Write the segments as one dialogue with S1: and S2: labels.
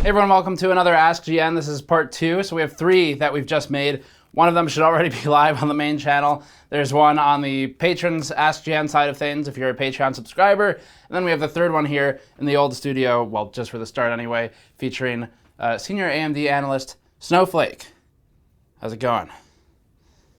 S1: Hey everyone, welcome to another Ask GN. This is part 2, so we have 3 that we've just made. One of them should already be live on the main channel. There's one on the patrons Ask GN side of things if you're a Patreon subscriber. And then we have the third one here in the old studio, well, just for the start anyway, featuring senior AMD analyst Snowflake. How's it going?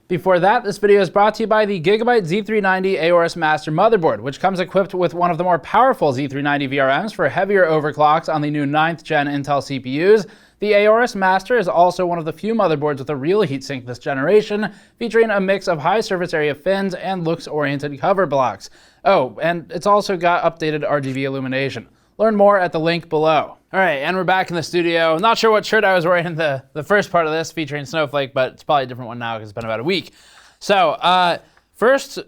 S1: Before that, this video is brought to you by the Gigabyte Z390 Aorus Master motherboard, which comes equipped with one of the more powerful Z390 VRMs for heavier overclocks on the new 9th gen Intel CPUs. The Aorus Master is also one of the few motherboards with a real heatsink this generation, featuring a mix of high surface area fins and looks-oriented cover blocks. Oh, and it's also got updated RGB illumination. Learn more at the link below. All right, and we're back in the studio. Not sure what shirt I was wearing in the first part of this featuring Snowflake, but it's probably a different one now because it's been about a week. So first,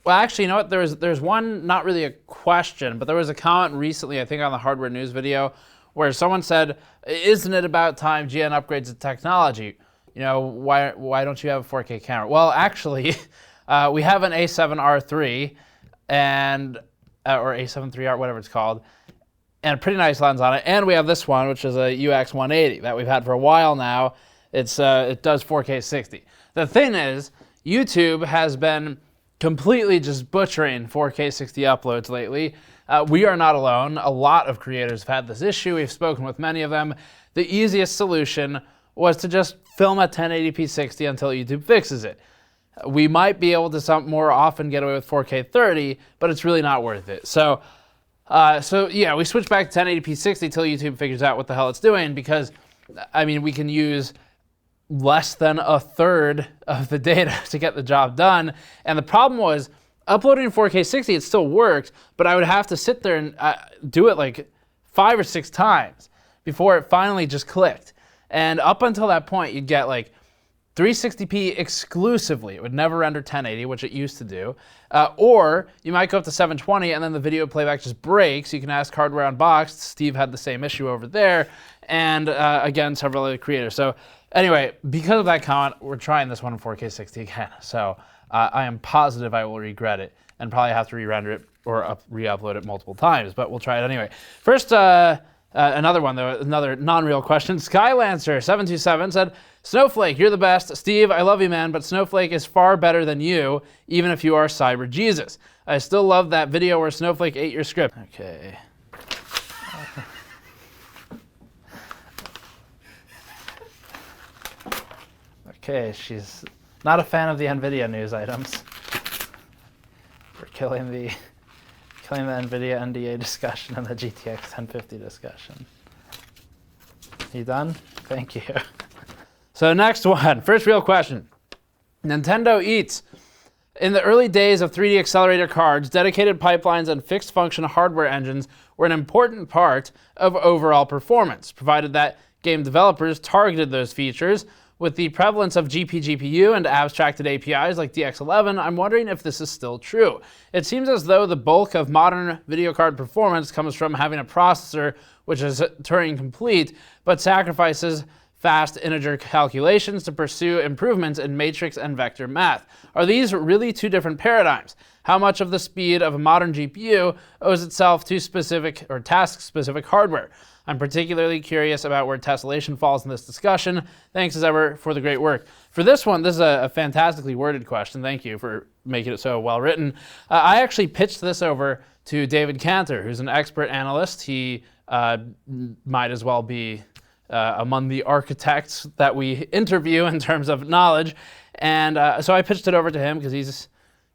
S1: well, actually, you know what? There's one, not really a question, but there was a comment recently, I think on the Hardware News video, where someone said, isn't it about time GN upgrades the technology? You know, why don't you have a 4K camera? Well, actually, we have an A7R3, and or A7 III-R, whatever it's called, and a pretty nice lens on it. And we have this one, which is a UX180 that we've had for a while now. It does 4K 60. The thing is, YouTube has been completely just butchering 4K 60 uploads lately. We are not alone. A lot of creators have had this issue. We've spoken with many of them. The easiest solution was to just film at 1080p 60 until YouTube fixes it. We might be able to more often get away with 4K 30, but it's really not worth it. So yeah, we switched back to 1080p 60 till YouTube figures out what the hell it's doing, because, I mean, we can use less than a third of the data to get the job done. And the problem was, uploading 4K 60, it still worked, but I would have to sit there and do it like 5 or 6 times before it finally just clicked. And up until that point, you'd get like 360p exclusively. It would never render 1080, which it used to do. Or you might go up to 720 and then the video playback just breaks. You can ask Hardware Unboxed. Steve had the same issue over there. And again, several other creators. So anyway, because of that comment, we're trying this one in 4K 60 again. So I am positive I will regret it and probably have to re-render it or re-upload it multiple times, but we'll try it anyway. First, another one though, another non-real question. Skylancer727 said, Snowflake, you're the best. Steve, I love you, man, but Snowflake is far better than you, even if you are Cyber Jesus. I still love that video where Snowflake ate your script. Okay. Okay, she's not a fan of the NVIDIA news items. We're killing the NVIDIA NDA discussion and the GTX 1050 discussion. You done? Thank you. So next one, first real question. Nintendoeats. In the early days of 3D accelerator cards, dedicated pipelines and fixed function hardware engines were an important part of overall performance, provided that game developers targeted those features. With the prevalence of GPGPU and abstracted APIs like DX11, I'm wondering if this is still true. It seems as though the bulk of modern video card performance comes from having a processor which is turing-complete, but sacrifices fast integer calculations to pursue improvements in matrix and vector math. Are these really two different paradigms? How much of the speed of a modern GPU owes itself to specific or task-specific hardware? I'm particularly curious about where tessellation falls in this discussion. Thanks as ever for the great work. For this one, this is a fantastically worded question. Thank you for making it so well written. I actually pitched this over to David Cantor, who's an expert analyst. He might as well be among the architects that we interview in terms of knowledge. And so I pitched it over to him because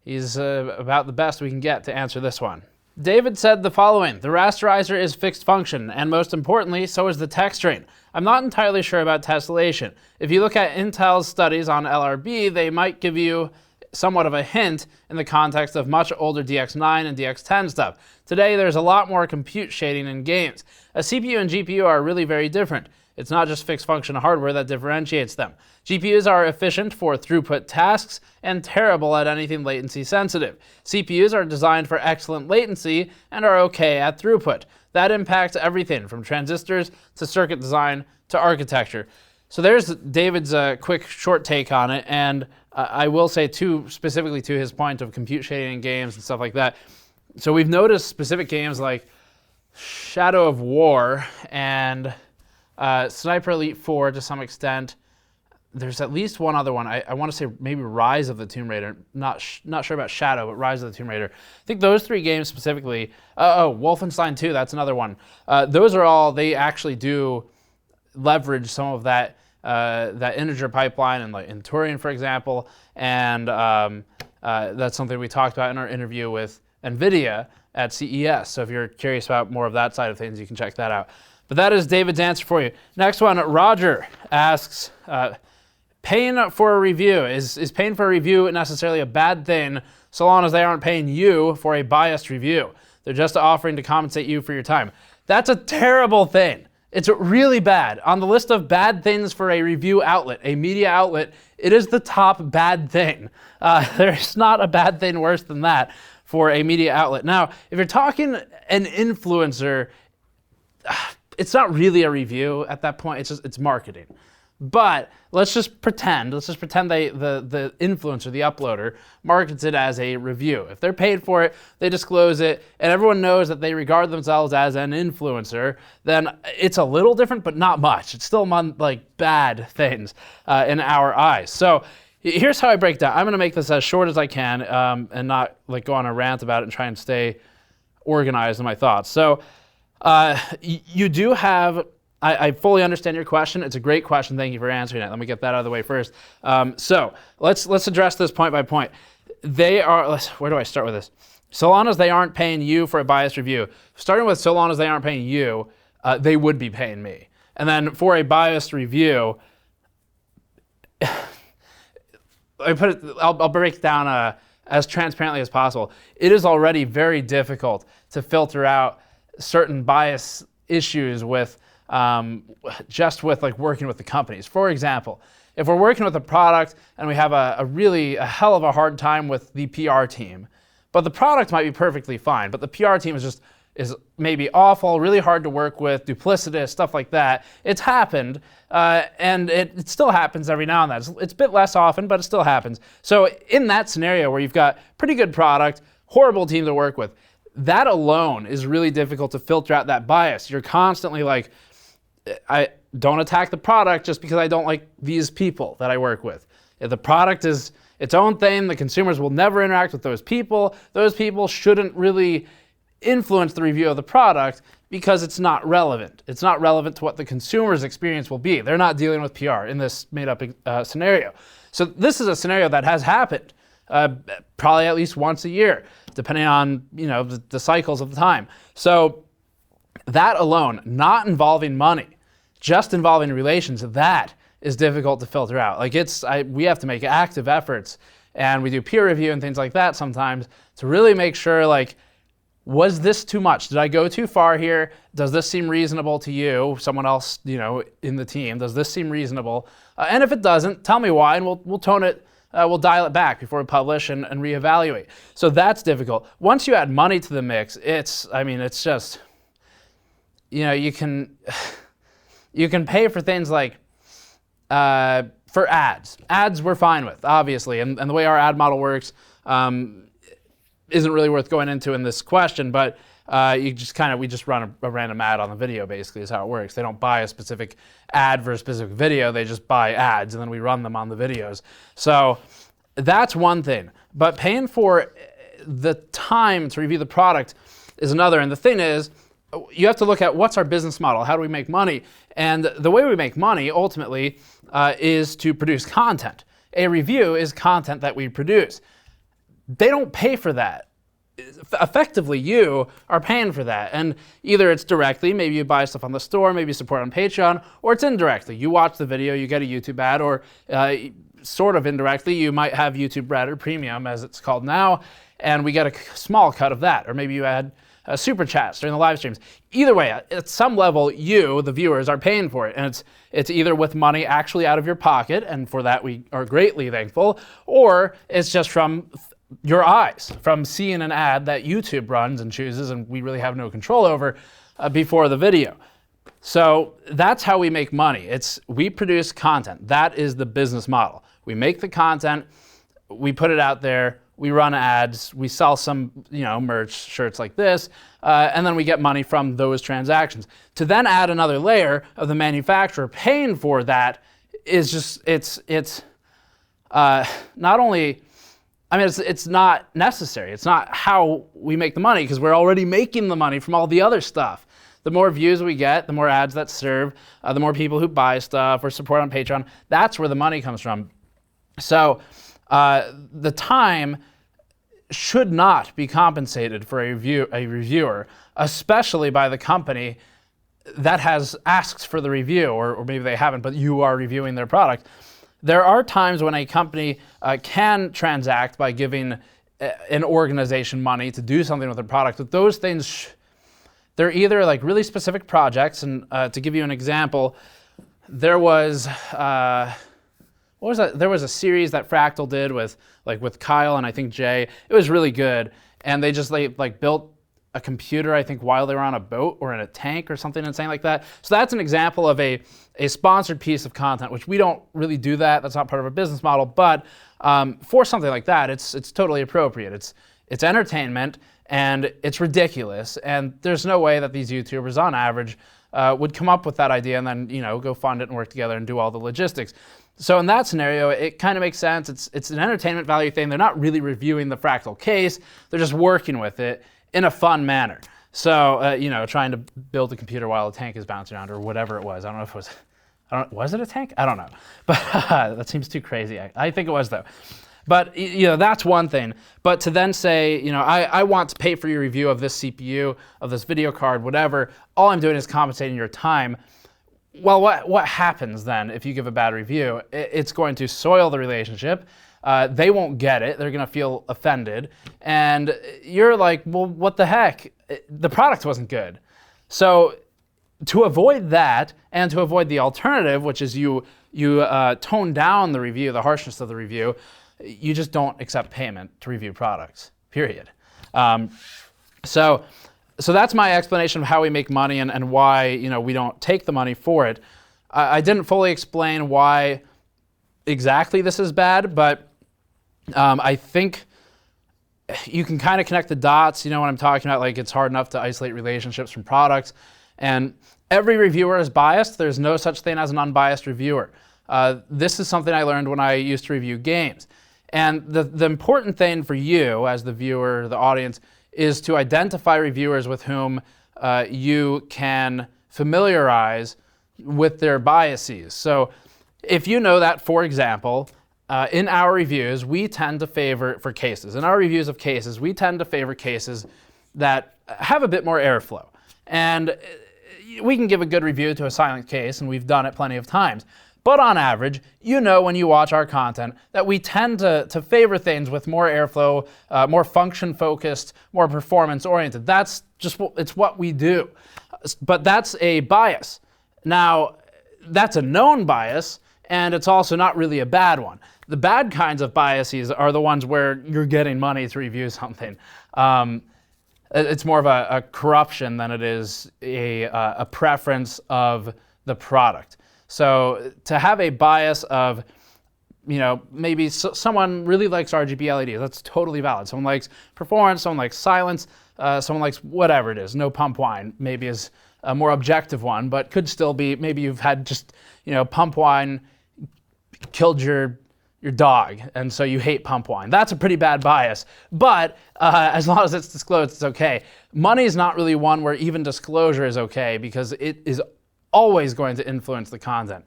S1: he's about the best we can get to answer this one. David said the following: the rasterizer is fixed function, and most importantly, so is the texturing. I'm not entirely sure about tessellation. If you look at Intel's studies on LRB, they might give you somewhat of a hint in the context of much older DX9 and DX10 stuff. Today, there's a lot more compute shading in games. A CPU and GPU are really very different. It's not just fixed function hardware that differentiates them. GPUs are efficient for throughput tasks and terrible at anything latency sensitive. CPUs are designed for excellent latency and are okay at throughput. That impacts everything from transistors to circuit design to architecture. So there's David's quick short take on it, and I will say too, specifically to his point of compute shading in games and stuff like that. So we've noticed specific games like Shadow of War and Sniper Elite 4 to some extent. There's at least one other one. I want to say maybe Rise of the Tomb Raider. Not sure about Shadow, but Rise of the Tomb Raider. I think those 3 games specifically. Wolfenstein 2, that's another one. Those are all, they actually do leverage some of that that integer pipeline in Turing, for example. And that's something we talked about in our interview with NVIDIA at CES. So if you're curious about more of that side of things, you can check that out. But that is David's answer for you. Next one, Roger asks, paying for a review. Is paying for a review necessarily a bad thing so long as they aren't paying you for a biased review? They're just offering to compensate you for your time. That's a terrible thing. It's really bad. On the list of bad things for a review outlet, a media outlet, it is the top bad thing. There's not a bad thing worse than that for a media outlet. Now, if you're talking an influencer, it's not really a review at that point. It's marketing. But let's just pretend the influencer, the uploader, markets it as a review. If they're paid for it, they disclose it, and everyone knows that they regard themselves as an influencer, then it's a little different, but not much. It's still like bad things in our eyes. So here's how I break down. I'm going to make this as short as I can and not like go on a rant about it and try and stay organized in my thoughts. So you do have... I fully understand your question. It's a great question. Thank you for answering it. Let me get that out of the way first. So let's address this point by point. They are, where do I start with this? So long as they aren't paying you for a biased review. Starting with so long as they aren't paying you, they would be paying me. And then for a biased review, I'll break it down as transparently as possible. It is already very difficult to filter out certain bias issues with just with like working with the companies. For example, if we're working with a product and we have a hell of a hard time with the PR team, but the product might be perfectly fine, but the PR team is maybe awful, really hard to work with, duplicitous, stuff like that. It's happened, and it still happens every now and then. It's a bit less often, but it still happens. So in that scenario where you've got pretty good product, horrible team to work with, that alone is really difficult to filter out that bias. You're constantly like, I don't attack the product just because I don't like these people that I work with. If the product is its own thing, the consumers will never interact with those people. Those people shouldn't really influence the review of the product because it's not relevant. It's not relevant to what the consumer's experience will be. They're not dealing with PR in this made-up scenario. So this is a scenario that has happened probably at least once a year, depending on the cycles of the time. So that alone, not involving money, just involving relations, that is difficult to filter out. Like we have to make active efforts, and we do peer review and things like that sometimes to really make sure, like, was this too much? Did I go too far here? Does this seem reasonable to you, someone else, in the team? Does this seem reasonable? And if it doesn't, tell me why, and we'll tone it. We'll dial it back before we publish and reevaluate. So that's difficult. Once you add money to the mix, it's just, you can pay for things like for ads. Ads we're fine with, obviously, and the way our ad model works isn't really worth going into in this question, but we just run a random ad on the video, basically, is how it works. They don't buy a specific ad for a specific video, they just buy ads, and then we run them on the videos. So that's one thing. But paying for the time to review the product is another. And the thing is, you have to look at what's our business model, how do we make money? And the way we make money, ultimately, is to produce content. A review is content that we produce. They don't pay for that. Effectively, you are paying for that. And either it's directly, maybe you buy stuff on the store, maybe you support on Patreon, or it's indirectly. You watch the video, you get a YouTube ad, or sort of indirectly, you might have YouTube Red or Premium, as it's called now, and we get a small cut of that. Or maybe you add super chats during the live streams. Either way, at some level, you, the viewers, are paying for it. And it's either with money actually out of your pocket, and for that we are greatly thankful, or it's just from your eyes, from seeing an ad that YouTube runs and chooses and we really have no control over before the video. So that's how we make money. We produce content. That is the business model. We make the content, we put it out there, we run ads, we sell some, merch, shirts like this, and then we get money from those transactions. To then add another layer of the manufacturer paying for that is just, it's not only, it's not necessary. It's not how we make the money, because we're already making the money from all the other stuff. The more views we get, the more ads that serve, the more people who buy stuff or support on Patreon, that's where the money comes from. So the time should not be compensated for a reviewer, especially by the company that has asked for the review, or maybe they haven't, but you are reviewing their product. There are times when a company can transact by giving an organization money to do something with their product, but those things, they're either like really specific projects, and to give you an example, there was what was that? There was a series that Fractal did with Kyle and I think Jay. It was really good, and they just built a computer, I think, while they were on a boat or in a tank or something insane like that. So that's an example of a sponsored piece of content, which we don't really do that. That's not part of our business model. But for something like that, it's totally appropriate. It's entertainment, and it's ridiculous. And there's no way that these YouTubers, on average, would come up with that idea and then go fund it and work together and do all the logistics. So in that scenario, it kind of makes sense. It's an entertainment value thing. They're not really reviewing the Fractal case. They're just working with it in a fun manner. So, trying to build a computer while a tank is bouncing around or whatever it was. I don't know if it was, was it a tank? I don't know. But that seems too crazy. I think it was, though. But, that's one thing. But to then say, I want to pay for your review of this CPU, of this video card, whatever, all I'm doing is compensating your time. Well, what happens then if you give a bad review? It's going to soil the relationship. They won't get it. They're going to feel offended. And you're like, well, what the heck? The product wasn't good. So to avoid that, and to avoid the alternative, which is you tone down the review, the harshness of the review, you just don't accept payment to review products, period. So that's my explanation of how we make money and why we don't take the money for it. I didn't fully explain why exactly this is bad, but I think you can kind of connect the dots, when I'm talking about it's hard enough to isolate relationships from products. And every reviewer is biased. There's no such thing as an unbiased reviewer. This is something I learned when I used to review games. And the important thing for you as the viewer, the audience, is to identify reviewers with whom you can familiarize with their biases. So if you know that, for example, in our reviews, we tend to favor, for cases, in our reviews of cases, we tend to favor cases that have a bit more airflow. And we can give a good review to a silent case, and we've done it plenty of times. But on average, when you watch our content, that we tend to favor things with more airflow, more function-focused, more performance-oriented. That's just it's what we do. But that's a bias. Now, that's a known bias, and it's also not really a bad one. The bad kinds of biases are the ones where you're getting money to review something. It's more of a corruption than it is a preference of the product. So to have a bias of, maybe someone really likes RGB LEDs, that's totally valid. Someone likes performance, someone likes silence, someone likes whatever it is. No pump wine maybe is a more objective one, but could still be, maybe you've had just, pump wine killed your dog, and so you hate pump wine. That's a pretty bad bias, but as long as it's disclosed, it's okay. Money is not really one where even disclosure is okay, because it is always going to influence the content.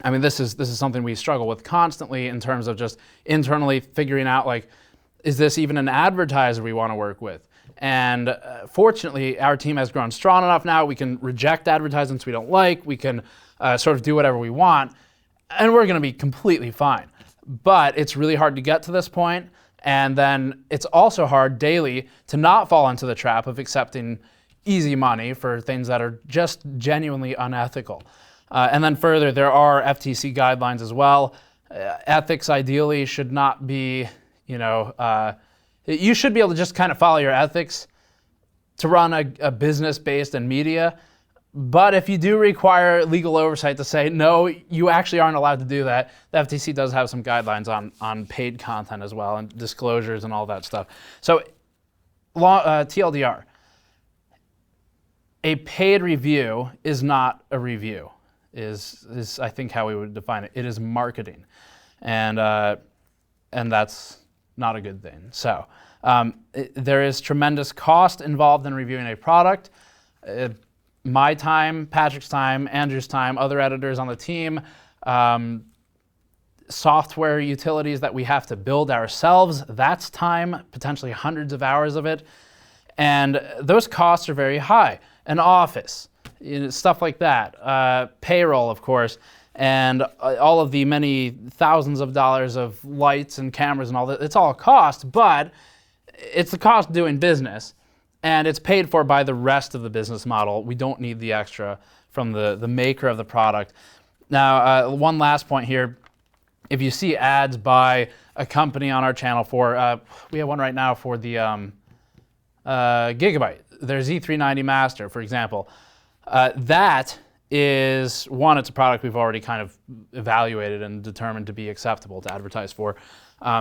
S1: This is something we struggle with constantly in terms of just internally figuring out, is this even an advertiser we want to work with? And fortunately, our team has grown strong enough now. We can reject advertisements we don't like. We can sort of do whatever we want, and we're going to be completely fine. But it's really hard to get to this point, and then it's also hard daily to not fall into the trap of accepting easy money for things that are just genuinely unethical. And then further, there are FTC guidelines as well. Ethics ideally should not be, you should be able to just kind of follow your ethics to run a business based in media, But if you do require legal oversight to say, no, you actually aren't allowed to do that, the FTC does have some guidelines on paid content as well, and disclosures and all that stuff. So TLDR, a paid review is not a review, is I think how we would define it. It is marketing, and that's not a good thing. So there is tremendous cost involved in reviewing a product. My time, Patrick's time, Andrew's time, other editors on the team, software utilities that we have to build ourselves, that's time, potentially hundreds of hours of it. And those costs are very high. An office, stuff like that, payroll, of course, and all of the many thousands of dollars of lights and cameras and all that, it's all a cost, but it's the cost of doing business. And it's paid for by the rest of the business model. We don't need the extra from the maker of the product. Now, one last point here. If you see ads by a company on our channel for, we have one right now for the Gigabyte, their Z390 Master, for example. That is, one, it's a product we've already kind of evaluated and determined to be acceptable to advertise for.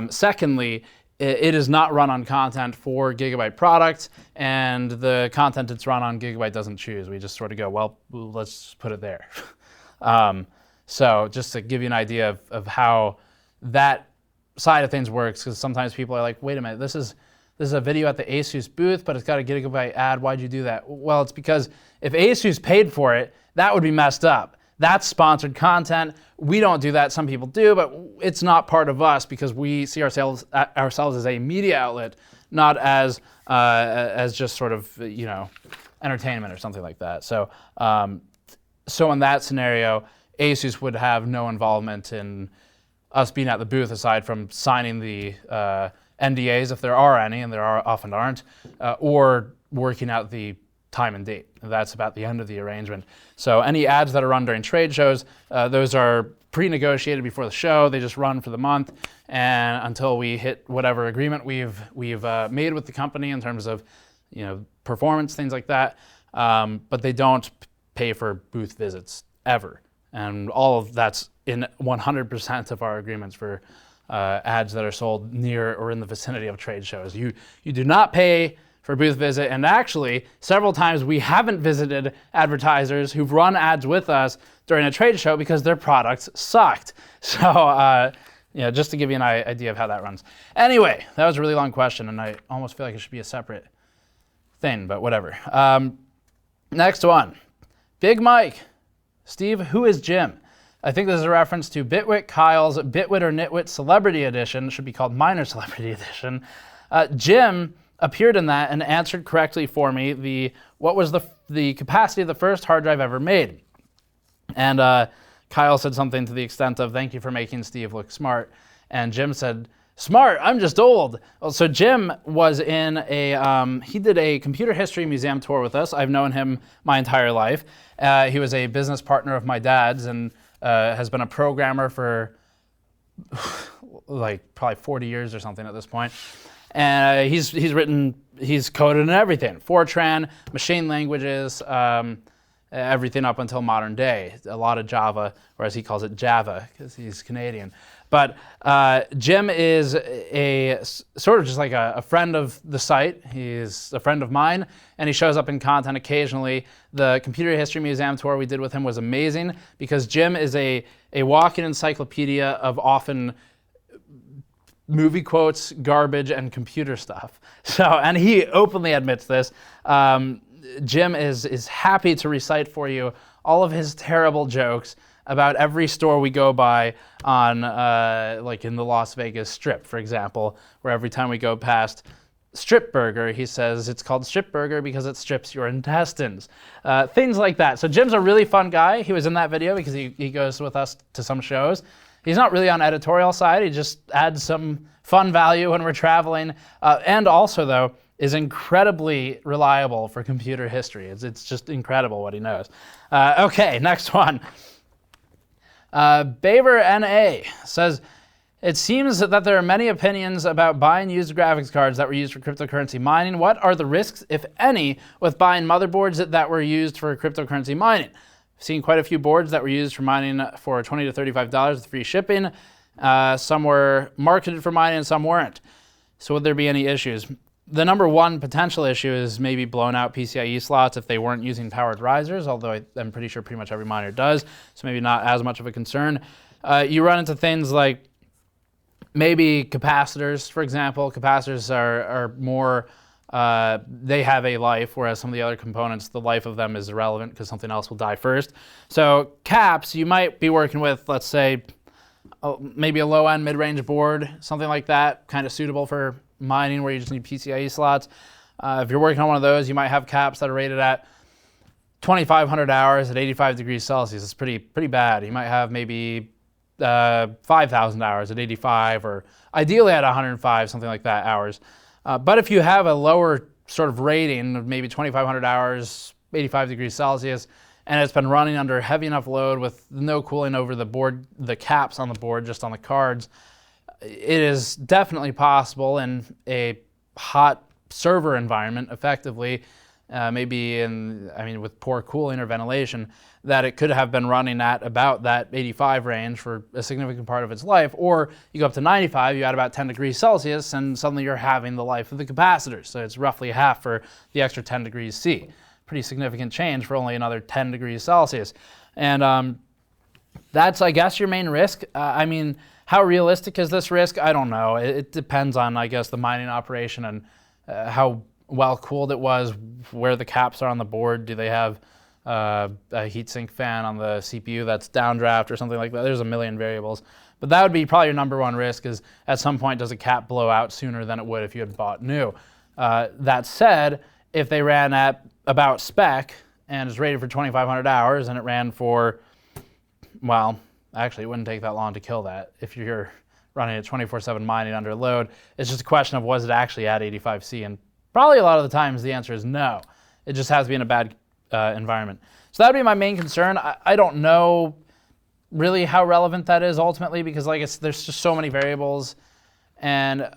S1: Secondly, it is not run on content for Gigabyte products, and the content it's run on Gigabyte doesn't choose. We just sort of go, well, let's put it there. So just to give you an idea of how that side of things works, because sometimes people are like, wait a minute, this is a video at the Asus booth, but it's got a Gigabyte ad. Why'd you do that? Well, it's because if Asus paid for it, that would be messed up. That's sponsored content. We don't do that. Some people do, but it's not part of us because we see ourselves as a media outlet, not as just sort of entertainment or something like that. So so in that scenario, Asus would have no involvement in us being at the booth aside from signing the NDAs if there are any, and there often aren't, or working out the time and date. That's about the end of the arrangement. So any ads that are run during trade shows, those are pre-negotiated before the show. They just run for the month, and until we hit whatever agreement we've made with the company in terms of performance, things like that. But they don't pay for booth visits ever, and all of that's in 100% of our agreements for ads that are sold near or in the vicinity of trade shows. You do not pay for a booth visit, and actually several times we haven't visited advertisers who've run ads with us during a trade show because their products sucked. So just to give you an idea of how that runs. Anyway, that was a really long question, and I almost feel like it should be a separate thing, but whatever. Next one, Big Mike, Steve, who is Jim? I think this is a reference to Bitwit Kyle's Bitwit or Nitwit Celebrity Edition. It should be called Minor Celebrity Edition. Jim appeared in that and answered correctly for me what was the capacity of the first hard drive ever made. And Kyle said something to the extent of, thank you for making Steve look smart. And Jim said, smart, I'm just old. Well, so Jim was in he did a computer history museum tour with us. I've known him my entire life. He was a business partner of my dad's and has been a programmer for like probably 40 years or something at this point. And he's coded in everything, Fortran, machine languages, everything up until modern day. A lot of Java, or as he calls it, Java, because he's Canadian. But Jim is a sort of just like a friend of the site. He's a friend of mine, and he shows up in content occasionally. The Computer History Museum tour we did with him was amazing because Jim is a walking encyclopedia of often movie quotes, garbage, and computer stuff. So, and he openly admits this. Jim is happy to recite for you all of his terrible jokes about every store we go by on, like in the Las Vegas Strip, for example, where every time we go past Strip Burger, he says it's called Strip Burger because it strips your intestines. Things like that. So Jim's a really fun guy. He was in that video because he goes with us to some shows. He's not really on editorial side. He just adds some fun value when we're traveling. And also, though, is incredibly reliable for computer history. It's just incredible what he knows. Okay, next one. Baver NA says, It seems that there are many opinions about buying used graphics cards that were used for cryptocurrency mining. What are the risks, if any, with buying motherboards that were used for cryptocurrency mining? I've seen quite a few boards that were used for mining for $20 to $35 with free shipping. Some were marketed for mining and some weren't. So would there be any issues? The number one potential issue is maybe blown out PCIe slots if they weren't using powered risers, although I'm pretty sure pretty much every monitor does, so maybe not as much of a concern. You run into things like maybe capacitors, for example. Capacitors are more, they have a life, whereas some of the other components, the life of them is irrelevant because something else will die first. So caps, you might be working with, let's say, maybe a low-end mid-range board, something like that, kind of suitable for mining where you just need PCIe slots. If you're working on one of those, you might have caps that are rated at 2,500 hours at 85 degrees Celsius. It's pretty bad. You might have maybe 5,000 hours at 85, or ideally at 105, something like that, hours. But if you have a lower sort of rating of maybe 2,500 hours, 85 degrees Celsius, and it's been running under heavy enough load with no cooling over the board, the caps on the board, just on the cards, it is definitely possible in a hot server environment, effectively, maybe with poor cooling or ventilation, that it could have been running at about that 85 range for a significant part of its life. Or you go up to 95, you add about 10 degrees Celsius, and suddenly you're having the life of the capacitor. So it's roughly half for the extra 10 degrees C. Pretty significant change for only another 10 degrees Celsius. And that's, I guess, your main risk. How realistic is this risk? I don't know. It depends on, I guess, the mining operation and how well cooled it was, where the caps are on the board. Do they have a heatsink fan on the CPU that's downdraft or something like that? There's a million variables. But that would be probably your number one risk, is at some point does a cap blow out sooner than it would if you had bought new. That said, if they ran at about spec and is rated for 2,500 hours and it ran for, well, actually, it wouldn't take that long to kill that if you're running at 24/7 mining under load. It's just a question of, was it actually at 85C? And probably a lot of the times the answer is no. It just has to be in a bad environment. So that would be my main concern. I don't know really how relevant that is ultimately, because there's just so many variables. And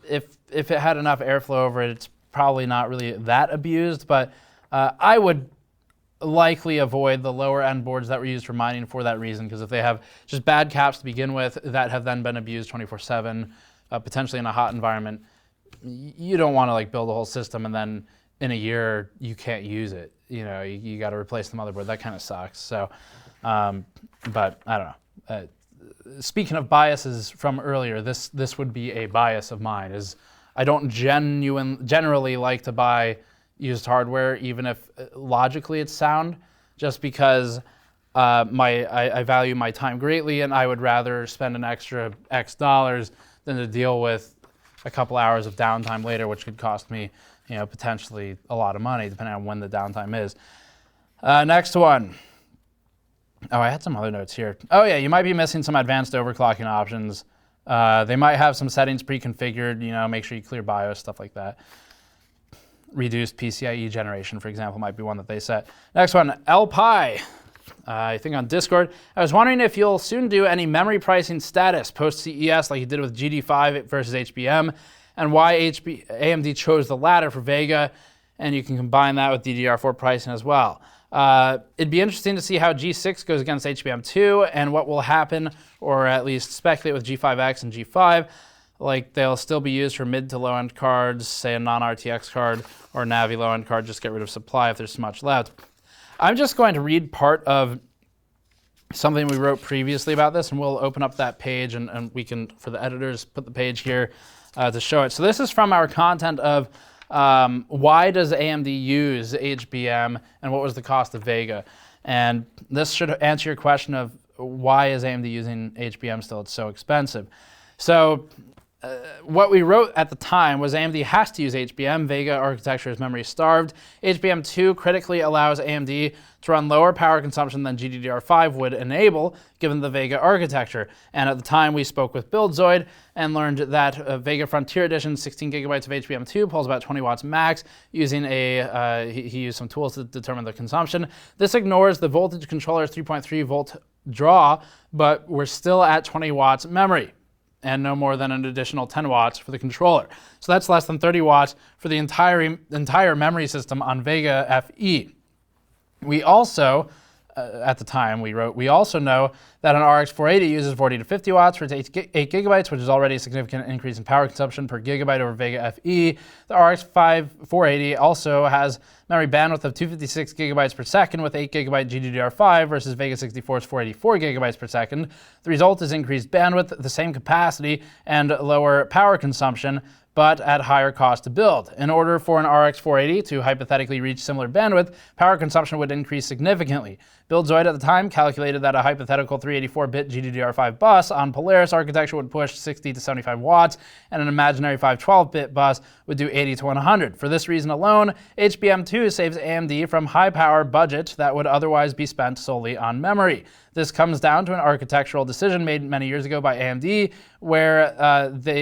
S1: if it had enough airflow over it, it's probably not really that abused. But I would likely avoid the lower end boards that were used for mining for that reason, because if they have just bad caps to begin with that have then been abused 24/7, potentially in a hot environment, you don't want to build a whole system and then in a year you can't use it. You got to replace the motherboard. That kind of sucks. So, but I don't know. Speaking of biases from earlier, this would be a bias of mine. Is I don't generally like to buy used hardware, even if logically it's sound, just because I value my time greatly, and I would rather spend an extra X dollars than to deal with a couple hours of downtime later, which could cost me, potentially a lot of money, depending on when the downtime is. Next one. Oh, I had some other notes here. Oh yeah, you might be missing some advanced overclocking options. They might have some settings pre-configured, make sure you clear BIOS, stuff like that. Reduced PCIe generation, for example, might be one that they set. Next one, LPi, I think on Discord. I was wondering if you'll soon do any memory pricing status post-CES like you did with GDDR5 versus HBM, and why AMD chose the latter for Vega, and you can combine that with DDR4 pricing as well. It'd be interesting to see how G6 goes against HBM2 and what will happen, or at least speculate with G5X and G5. They'll still be used for mid to low-end cards, say a non-RTX card or Navi low-end card, just get rid of supply if there's so much left. I'm just going to read part of something we wrote previously about this, and we'll open up that page, and we can, for the editors, put the page here to show it. So this is from our content of why does AMD use HBM and what was the cost of Vega? And this should answer your question of why is AMD using HBM still? It's so expensive. So what we wrote at the time was AMD has to use HBM. Vega architecture is memory starved. HBM2 critically allows AMD to run lower power consumption than GDDR5 would enable, given the Vega architecture. And at the time, we spoke with BuildZoid and learned that Vega Frontier Edition 16 gigabytes of HBM2 pulls about 20 watts max, using he used some tools to determine the consumption. This ignores the voltage controller's 3.3 volt draw, but we're still at 20 watts memory. and no more than an additional 10 watts for the controller. So that's less than 30 watts for the entire memory system on Vega FE. We also, at the time we wrote, we also know that an RX 480 uses 40 to 50 watts for its 8 gigabytes, which is already a significant increase in power consumption per gigabyte over Vega FE. The RX 480 also has memory bandwidth of 256 gigabytes per second with 8 gigabyte GDDR5 versus Vega 64's 484 gigabytes per second. The result is increased bandwidth, the same capacity, and lower power consumption, but at higher cost to build. In order for an RX 480 to hypothetically reach similar bandwidth, power consumption would increase significantly. Buildzoid at the time calculated that a hypothetical 384-bit GDDR5 bus on Polaris architecture would push 60 to 75 watts, and an imaginary 512-bit bus would do 80 to 100. For this reason alone, HBM2 saves AMD from high power budget that would otherwise be spent solely on memory. This comes down to an architectural decision made many years ago by AMD,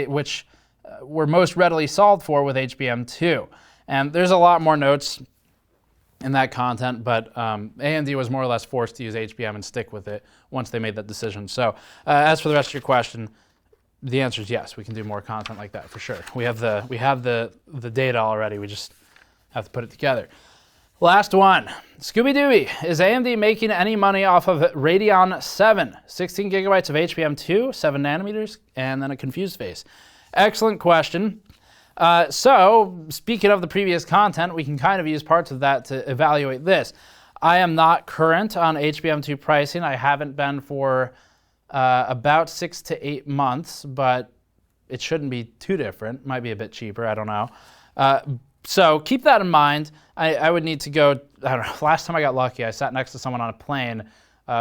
S1: which were most readily solved for with HBM2. And there's a lot more notes in that content, but AMD was more or less forced to use HBM and stick with it once they made that decision. So as for the rest of your question, the answer is yes, we can do more content like that for sure. We have the data already, we just have to put it together. Last one, Scooby Dooby. Is AMD making any money off of Radeon VII? 16 gigabytes of HBM2, 7 nanometers, and then a confused face. Excellent question. So, speaking of the previous content, we can kind of use parts of that to evaluate this. I am not current on HBM2 pricing. I haven't been for about 6 to 8 months, but it shouldn't be too different. Might be a bit cheaper, I don't know. So keep that in mind. I would need to go, I don't know, last time I got lucky, I sat next to someone on a plane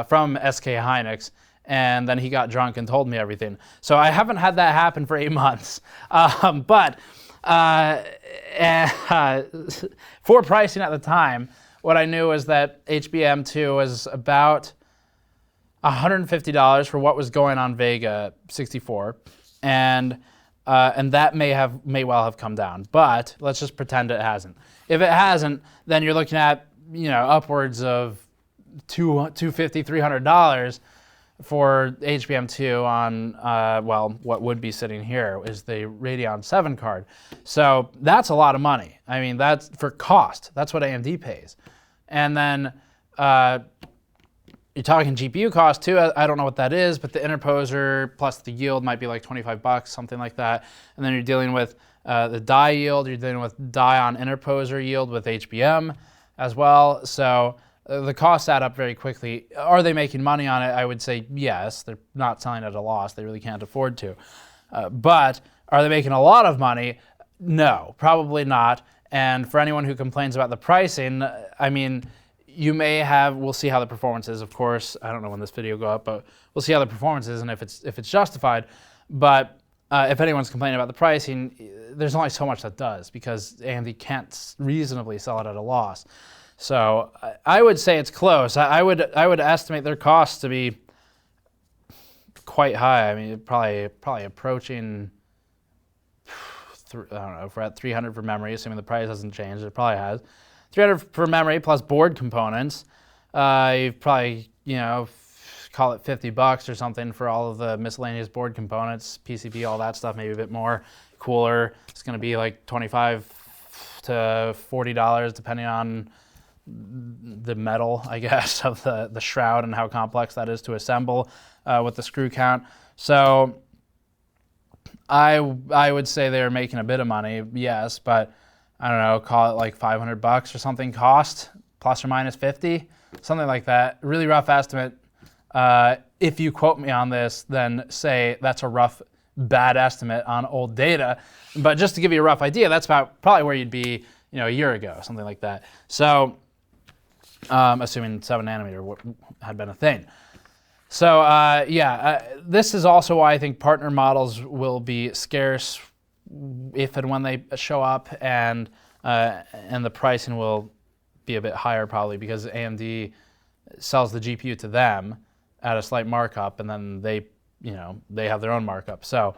S1: from SK Hynix, and then he got drunk and told me everything. So I haven't had that happen for 8 months. But for pricing at the time, what I knew was that HBM2 was about $150 for what was going on Vega 64, and that may well have come down. But let's just pretend it hasn't. If it hasn't, then you're looking at upwards of $250, $300 for HBM2 on, what would be sitting here is the Radeon VII card. So that's a lot of money. I mean, that's for cost. That's what AMD pays. And then you're talking GPU cost too. I don't know what that is, but the interposer plus the yield might be like $25, something like that. And then you're dealing with the die yield. You're dealing with die on interposer yield with HBM as well. So the costs add up very quickly. Are they making money on it? I would say yes. They're not selling at a loss. They really can't afford to. But are they making a lot of money? No, probably not. And for anyone who complains about the pricing, I mean, we'll see how the performance is, of course. I don't know when this video will go up, but we'll see how the performance is and if it's justified. But if anyone's complaining about the pricing, there's only so much that does, because AMD can't reasonably sell it at a loss. So I would say it's close. I would estimate their costs to be quite high. I mean, probably approaching, I don't know, if we're at 300 for memory, assuming the price hasn't changed, it probably has. 300 for memory plus board components. You've probably, call it $50 or something for all of the miscellaneous board components, PCB, all that stuff, maybe a bit more. Cooler, it's going to be like $25 to $40 depending on the metal, I guess, of the shroud and how complex that is to assemble with the screw count. So I would say they're making a bit of money, yes, but I don't know, call it like $500 or something cost, plus or minus 50, something like that. Really rough estimate. If you quote me on this, then say that's a rough, bad estimate on old data. But just to give you a rough idea, that's about probably where you'd be, a year ago, something like that. So, assuming 7 nanometer had been a thing. So, this is also why I think partner models will be scarce if and when they show up, and the pricing will be a bit higher probably because AMD sells the GPU to them at a slight markup, and then they have their own markup. So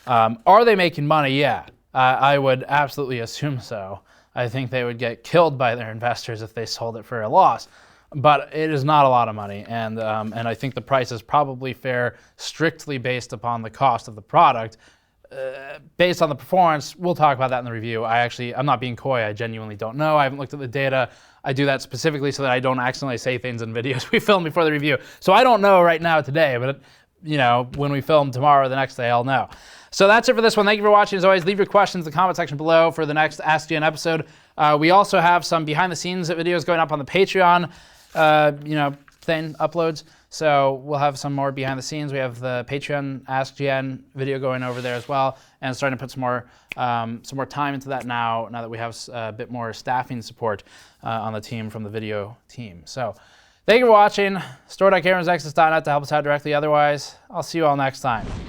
S1: are they making money? Yeah, I would absolutely assume so. I think they would get killed by their investors if they sold it for a loss. but it is not a lot of money, and I think the price is probably fair strictly based upon the cost of the product. Based on the performance, we'll talk about that in the review. I'm not being coy, I genuinely don't know. I haven't looked at the data. I do that specifically so that I don't accidentally say things in videos we film before the review. So I don't know right now today, but you know, when we film tomorrow or the next day, I'll know. So that's it for this one. Thank you for watching. As always, leave your questions in the comment section below for the next AskGN episode. We also have some behind the scenes videos going up on the Patreon, thing uploads. So we'll have some more behind the scenes. We have the Patreon AskGN video going over there as well, and starting to put some more time into that now that we have a bit more staffing support on the team from the video team. So thank you for watching. Store.cameras.nexus.net to help us out directly. Otherwise, I'll see you all next time.